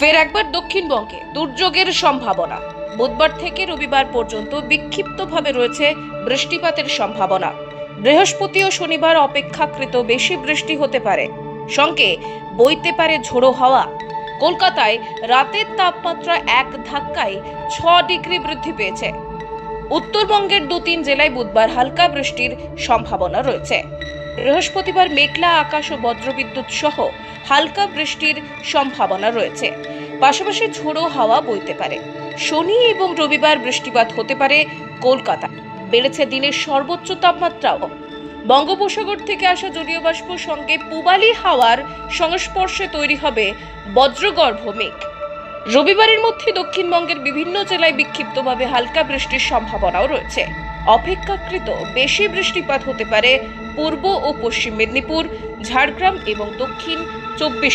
ফের একবার দক্ষিণবঙ্গে দুর্যোগের সম্ভাবনা। বুধবার থেকে রবিবার পর্যন্ত বিক্ষিপ্তভাবে রয়েছে বৃষ্টিপাতের সম্ভাবনা। বৃহস্পতি ও শনিবার অপেক্ষাকৃত বেশি বৃষ্টি হতে পারে, সঙ্গে বইতে পারে ঝোড়ো হাওয়া। কলকাতায় রাতের তাপমাত্রা এক ধাক্কায় 6 ডিগ্রি বৃদ্ধি পেয়েছে। উত্তরবঙ্গের 2-3 জেলায় বুধবার হালকা বৃষ্টির সম্ভাবনা রয়েছে। বৃহস্পতিবার মেঘলা আকাশ ও বজ্রবিদ্যুৎ সহ হালকা বৃষ্টির সম্ভাবনা রয়েছে, পাশাপাশি ঝোড়ো হাওয়া বইতে পারে। শনি এবং রবিবার বৃষ্টিপাত হতে পারে কলকাতা। বেড়েছে দিনের সর্বোচ্চ তাপমাত্রাও। বঙ্গোপসাগর থেকে আসা জলীয় বাষ্প সঙ্গে পূবালি হাওয়ার সংস্পর্শে তৈরি হবে বজ্রগর্ভ মেঘ। রবিবারের মধ্যে দক্ষিণবঙ্গের বিভিন্ন জেলায় বিক্ষিপ্তভাবে হালকা বৃষ্টির সম্ভাবনাও রয়েছে। অপেক্ষাকৃত বেশি বৃষ্টিপাত হতে পারে পূর্ব ও পশ্চিম মেদিনীপুর, ঝাড়গ্রাম এবং দক্ষিণ 24